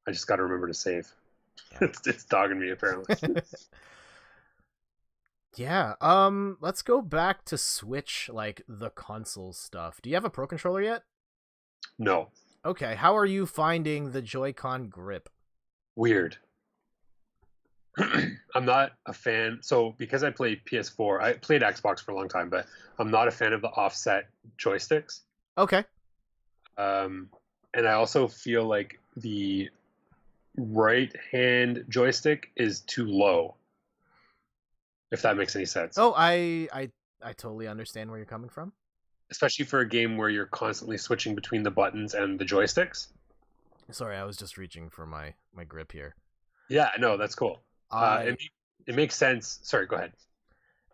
I just got to remember to save. Yeah. It's dogging me apparently. Yeah. Let's go back to Switch, like the console stuff. Do you have a Pro controller yet? No, Okay. How are you finding the Joy-Con grip? weird. I'm not a fan. So because I played PS4, I played Xbox for a long time, but I'm not a fan of the offset joysticks. Okay. Um, and I also feel like the right hand joystick is too low, if that makes any sense. Oh, I totally understand where you're coming from. Especially for a game where you're constantly switching between the buttons and the joysticks. Sorry, I was just reaching for my grip here. Yeah, no, that's cool. I It makes sense. Sorry, go ahead.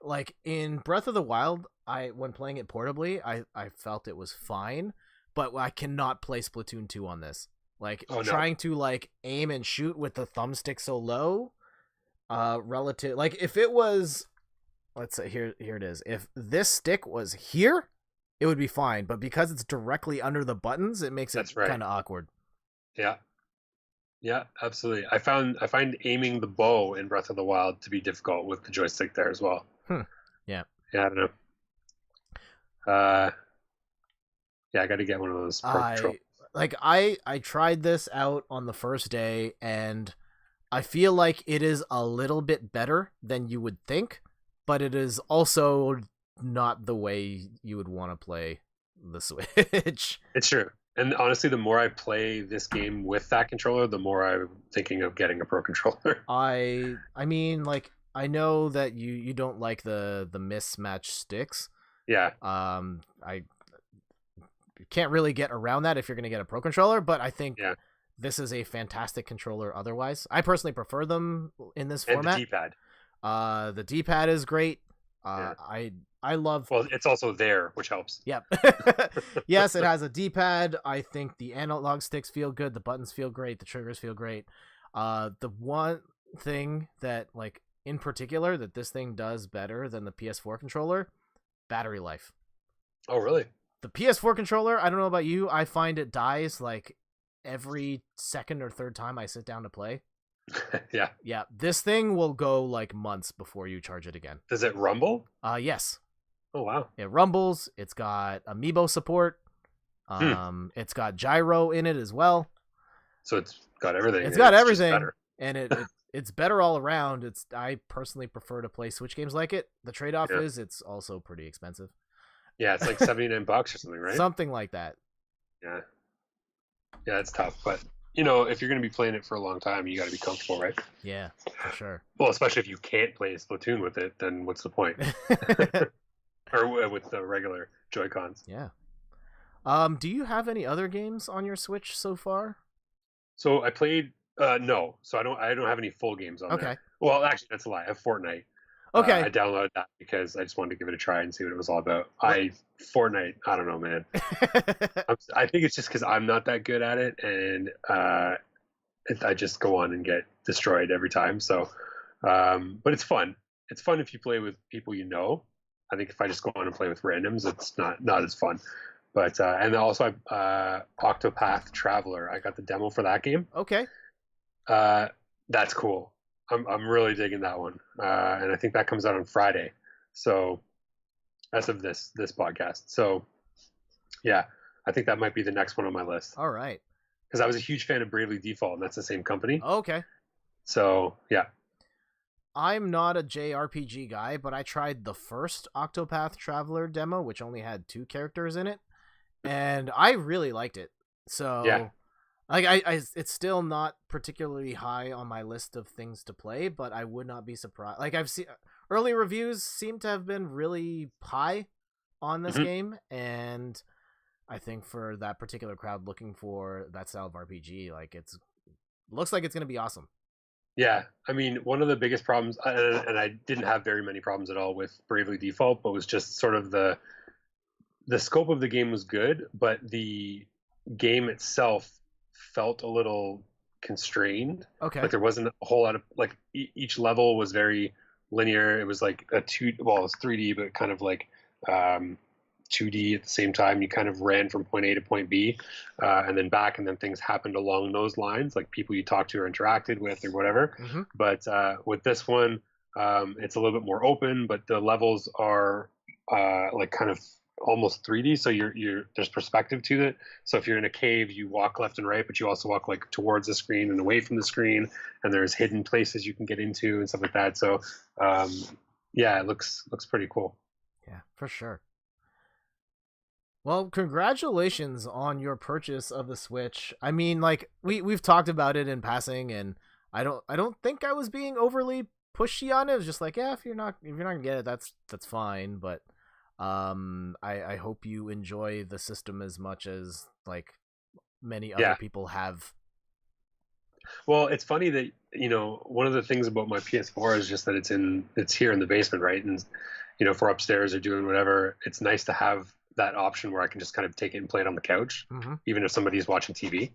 like in Breath of the Wild, I when playing it portably, I felt it was fine, but I cannot play Splatoon 2 on this. Like Oh no, trying to like aim and shoot with the thumbstick so low, relative like if it was, let's say here it is. If this stick was here, it would be fine, but because it's directly under the buttons, it makes it that's right. kind of awkward. Yeah, yeah, absolutely. I find aiming the bow in Breath of the Wild to be difficult with the joystick there as well. Hmm. Yeah. Yeah, I don't know. Uh, yeah, I got to get one of those Pro Control. I tried this out on the first day, and I feel like it is a little bit better than you would think, but it is also not the way you would want to play the Switch. It's true. And honestly, the more I play this game with that controller, the more I'm thinking of getting a Pro Controller. I mean, like I know that you don't like the mismatched sticks. Yeah, I can't really get around that if you're going to get a Pro controller, but I think yeah. this is a fantastic controller otherwise. I personally prefer them in this And the format. D-pad. The D-pad is great. Yeah. I love. Well, it's also there, which helps. Yep. Yes, it has a D-pad. I think the analog sticks feel good. The buttons feel great. The triggers feel great. The one thing that like in particular that this thing does better than the PS4 controller, battery life. Oh, really? The PS4 controller, I don't know about you, I find it dies like every second or third time I sit down to play. Yeah. Yeah, this thing will go like months before you charge it again. Does it rumble? Yes. Oh, wow. It rumbles. It's got amiibo support. Hmm. It's got gyro in it as well. So it's got everything. It's got It's just everything, better. and it's better all around. I personally prefer to play Switch games like it. The trade off Yeah. is it's also pretty expensive. Yeah, it's like 79 bucks or something, right? Something like that. Yeah. Yeah, it's tough. But, if you're going to be playing it for a long time, you got to be comfortable, right? Yeah, for sure. Well, especially if you can't play Splatoon with it, then what's the point? Or with the regular Joy-Cons. Yeah. Do you have any other games on your Switch so far? So I played no. So I don't have any full games on Okay. there. Well, actually that's a lie. I have Fortnite. Okay. I downloaded that because I just wanted to give it a try and see what it was all about. What? Fortnite, I don't know, man. I think it's just because I'm not that good at it, and I just go on and get destroyed every time. So, but it's fun. It's fun if you play with people you know. I think if I just go on and play with randoms, it's not as fun. But and also Octopath Traveler. I got the demo for that game. Okay. That's cool. I'm really digging that one, and I think that comes out on Friday. So as of this podcast, so yeah, I think that might be the next one on my list All right. because I was a huge fan of Bravely Default, and that's the same company. Okay. So yeah, I'm not a JRPG guy, but I tried the first Octopath Traveler demo, which only had 2 characters in it, and I really liked it. So, yeah, like, it's still not particularly high on my list of things to play, but I would not be surprised. Like, I've seen early reviews seem to have been really high on this hmm game, and I think for that particular crowd looking for that style of RPG, like, looks like it's gonna be awesome. yeah. I mean, one of the biggest problems, and I didn't have very many problems at all with Bravely Default, but was just sort of the scope of the game was good, but the game itself felt a little constrained. Okay. Like there wasn't a whole lot of like each level was very linear. It was like well, it's 3D, but kind of like um, 2D at the same time. You kind of ran from point A to point B, and then back, and then things happened along those lines, like people you talked to or interacted with or whatever. Mm-hmm. But with this one, it's a little bit more open, but the levels are like kind of almost 3D, so there's perspective to it. So if you're in a cave, you walk left and right, but you also walk like towards the screen and away from the screen, and there's hidden places you can get into and stuff like that. So yeah, it looks pretty cool. Yeah, for sure. Well, congratulations on your purchase of the Switch. I mean, like we've talked about it in passing, and I don't think I was being overly pushy on it. It was just like, yeah, if you're not gonna get it, that's fine. But I hope you enjoy the system as much as like many other people have. Well, it's funny that, one of the things about my PS4 is just that it's here in the basement, right? And for upstairs or doing whatever, it's nice to have that option where I can just kind of take it and play it on the couch, even if somebody's watching TV,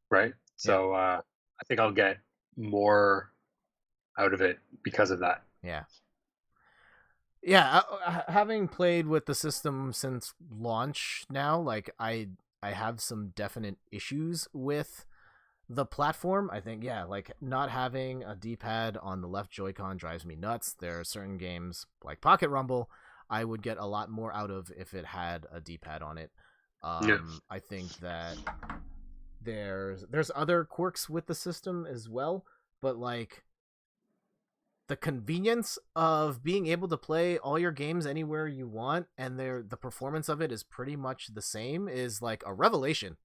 right? So I think I'll get more out of it because of that. Yeah, having played with the system since launch now, like I have some definite issues with the platform. I think, like not having a D-pad on the left Joy-Con drives me nuts. There are certain games like Pocket Rumble I would get a lot more out of if it had a D-pad on it. I think that there's other quirks with the system as well, but like the convenience of being able to play all your games anywhere you want, and the performance of it is pretty much the same, is like a revelation.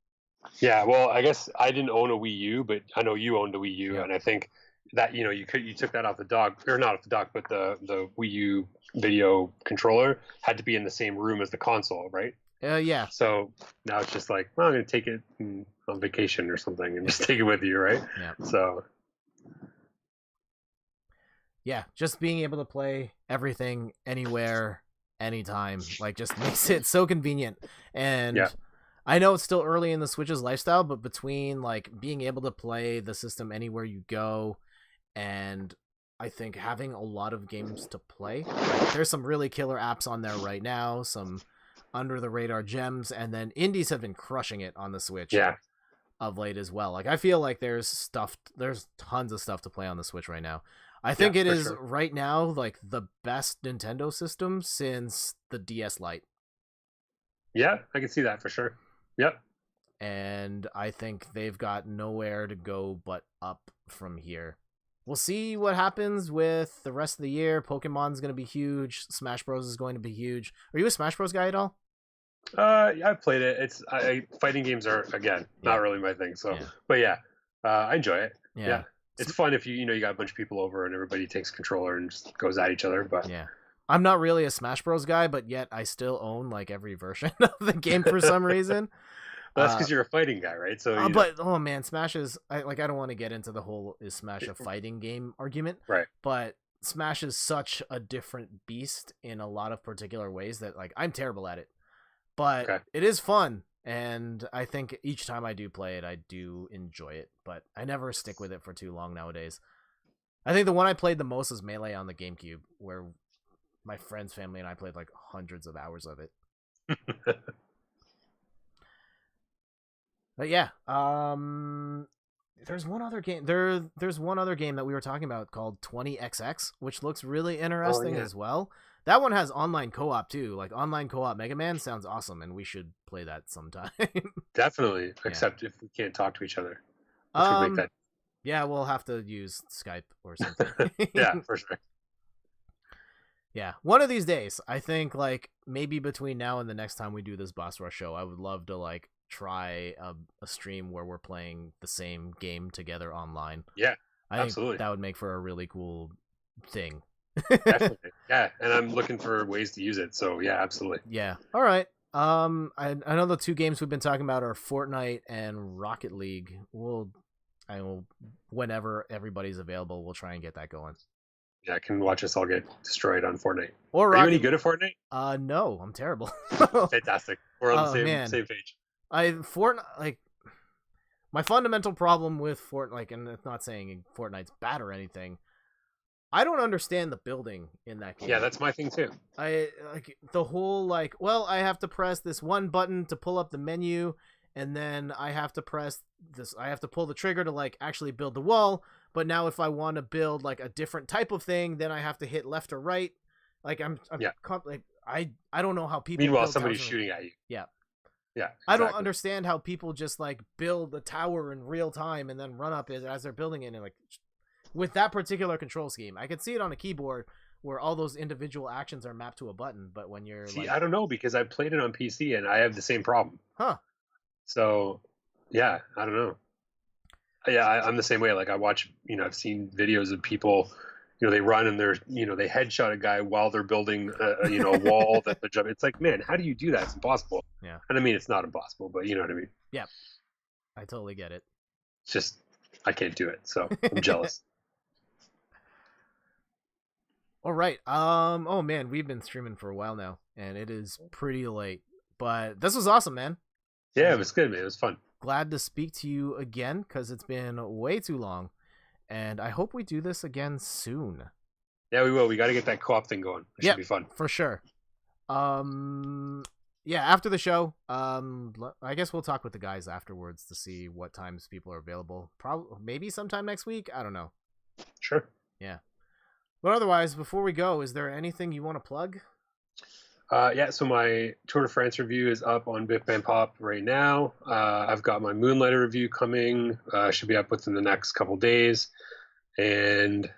Yeah, well, I guess I didn't own a Wii U, but I know you owned a Wii U, and I think that you took that off the dock, or not off the dock, but the Wii U video controller had to be in the same room as the console, right? Yeah. So now it's just like, well, I'm gonna take it on vacation or something and just take it with you, right? Yeah. So yeah, just being able to play everything anywhere, anytime, like just makes it so convenient. And I know it's still early in the Switch's lifestyle, but between like being able to play the system anywhere you go, and I think having a lot of games to play, like, there's some really killer apps on there right now, some under the radar gems, and then indies have been crushing it on the Switch of late as well. Like I feel like there's tons of stuff to play on the Switch right now. I think it is right now like the best Nintendo system since the DS Lite. Yeah, I can see that for sure. Yep. And I think they've got nowhere to go but up from here. We'll see what happens with the rest of the year. Pokemon's going to be huge. Smash Bros is going to be huge. Are you a Smash Bros guy at all? I've played it. Fighting games are, again, not really my thing. So, but I enjoy it. Yeah. It's fun if you got a bunch of people over and everybody takes a controller and just goes at each other. But I'm not really a Smash Bros guy, but yet I still own like every version of the game for some reason. Well, that's because you're a fighting guy, right? So, but oh man, Smash is I don't want to get into the whole is Smash a fighting game argument, right? But Smash is such a different beast in a lot of particular ways that like I'm terrible at it, but it is fun. And I think each time I do play it, I do enjoy it, but I never stick with it for too long nowadays. I think the one I played the most was Melee on the GameCube, where my friend's family and I played like hundreds of hours of it. But yeah, there's one other game. There's one other game that we were talking about called 20XX, which looks really interesting as well. That one has online co-op too. Like online co-op Mega Man sounds awesome, and we should play that sometime. Definitely, except if we can't talk to each other. Make that. Yeah, we'll have to use Skype or something. Yeah, for sure. Yeah, one of these days, I think like maybe between now and the next time we do this Boss Rush show, I would love to like try a stream where we're playing the same game together online. Yeah, I think that would make for a really cool thing. Definitely. Yeah, and I'm looking for ways to use it. So yeah, absolutely. Yeah. All right. I know the two games we've been talking about are Fortnite and Rocket League. I will whenever everybody's available, we'll try and get that going. Yeah, I can watch us all get destroyed on Fortnite. Or are you any good at Fortnite? No, I'm terrible. Fantastic. We're on the same page. Fortnite, like, my fundamental problem with Fortnite, like, and it's not saying Fortnite's bad or anything, I don't understand the building in that game. Yeah, that's my thing too. I like the whole like, well, I have to press this one button to pull up the menu, and then I have to press this. I have to pull the trigger to like actually build the wall. But now, if I want to build like a different type of thing, then I have to hit left or right. Like like I don't know how people. Meanwhile, build somebody's towers. shooting at you. Yeah. Yeah. Exactly. I don't understand how people just like build a tower in real time and then run up it as they're building it, and like with that particular control scheme. I can see it on a keyboard where all those individual actions are mapped to a button, but when you're See, like, I don't know because I played it on PC and I have the same problem. huh? So, yeah, I don't know. Yeah, I'm the same way. Like I watch, I've seen videos of people, they run and they're, they headshot a guy while they're building, a wall that they're jumping. It's like, man, how do you do that? It's impossible. Yeah. And I mean, it's not impossible, but you know what I mean? Yeah. I totally get it. It's just, I can't do it. So I'm jealous. All right. Oh man, we've been streaming for a while now and it is pretty late, but this was awesome, man. Yeah, it was good, man. It was fun. Glad to speak to you again because it's been way too long, and I hope we do this again soon. Yeah, we will. We got to get that co-op thing going. It should be fun for sure. Yeah, after the show, I guess we'll talk with the guys afterwards to see what times people are available. Probably, maybe sometime next week. I don't know. Sure. Yeah. But otherwise, before we go, is there anything you want to plug? Yeah, so my Tour de France review is up on Biff Band Pop right now. I've got my Moonlighter review coming. Should be up within the next couple days. And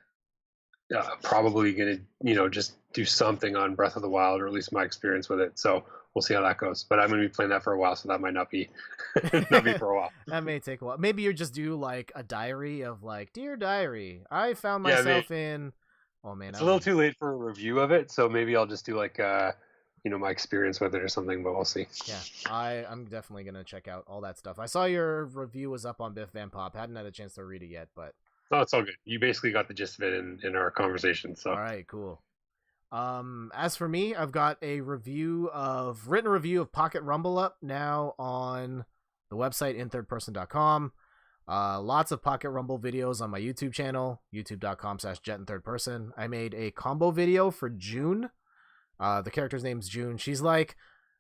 probably going to, just do something on Breath of the Wild, or at least my experience with it. So we'll see how that goes. But I'm going to be playing that for a while, so that might not be for a while. That may take a while. Maybe you just do like a diary of like, Dear Diary, I found myself in... Oh, man. It's a little too late for a review of it, so maybe I'll just do like... my experience with it or something, but we'll see. Yeah, I'm definitely going to check out all that stuff. I saw your review was up on Biff Van Pop. Hadn't had a chance to read it yet, but... Oh, it's all good. You basically got the gist of it in our conversation, so... All right, cool. As for me, I've got a written review of Pocket Rumble up now on the website inthirdperson.com. Lots of Pocket Rumble videos on my YouTube channel, youtube.com/jetinthirdperson. I made a combo video for June. The character's name's June. She's like,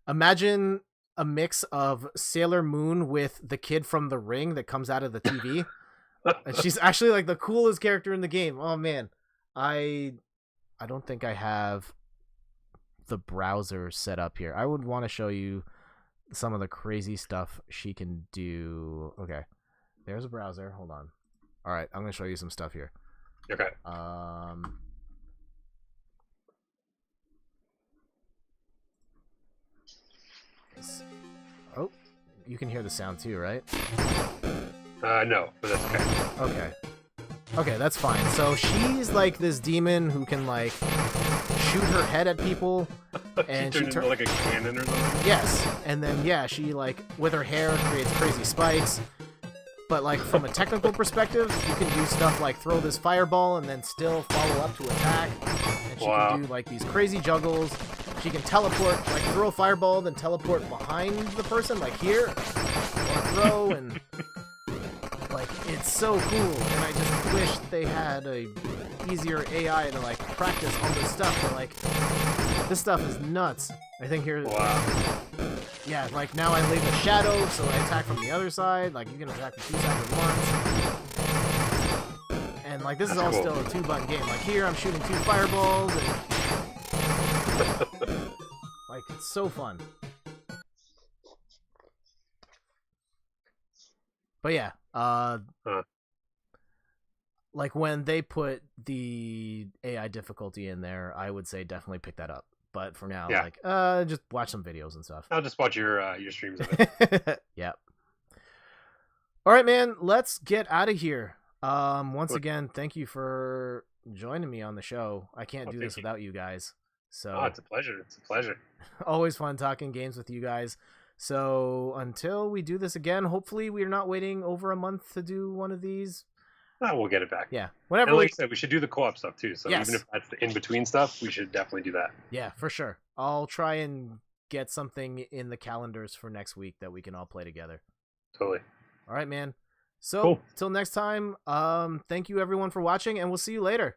imagine a mix of Sailor Moon with the kid from The Ring that comes out of the TV. And she's actually like the coolest character in the game. Oh man. I don't think I have the browser set up here. I would want to show you some of the crazy stuff she can do. Okay. There's a browser. Hold on. All right, I'm going to show you some stuff here. Okay. Oh, you can hear the sound too, right? No, but that's okay. Okay. Okay, that's fine. So she's like this demon who can like shoot her head at people, and she turns into like a cannon or something. Yes, and then she like with her hair creates crazy spikes. But like from a technical perspective, you can do stuff like throw this fireball and then still follow up to attack. And she can do like these crazy juggles. She can teleport, like throw a fireball, then teleport behind the person, like here, or throw, and like it's so cool. And I just wish they had a easier AI to like practice all this stuff. But like this stuff is nuts. I think here. Wow. Yeah, like now I leave a shadow, so I attack from the other side. Like you can attack from two sides at once. And like this is all still a 2-button game. Like here I'm shooting 2 fireballs and like it's so fun. But yeah, like when they put the AI difficulty in there, I would say definitely pick that up. But for now, like, just watch some videos and stuff. I'll just watch your streams of it. Yeah. All right, man. Let's get out of here. Once again, thank you for joining me on the show. I can't do this without you guys. So it's a pleasure. It's a pleasure. Always fun talking games with you guys. So until we do this again, hopefully we're not waiting over a month to do one of these. We'll get it back. Yeah. Whenever. And like I said, we should do the co-op stuff too. So yes. Even if that's the in-between stuff, we should definitely do that. Yeah, for sure. I'll try and get something in the calendars for next week that we can all play together. Totally. All right, man. So, Till next time, thank you everyone for watching, and we'll see you later.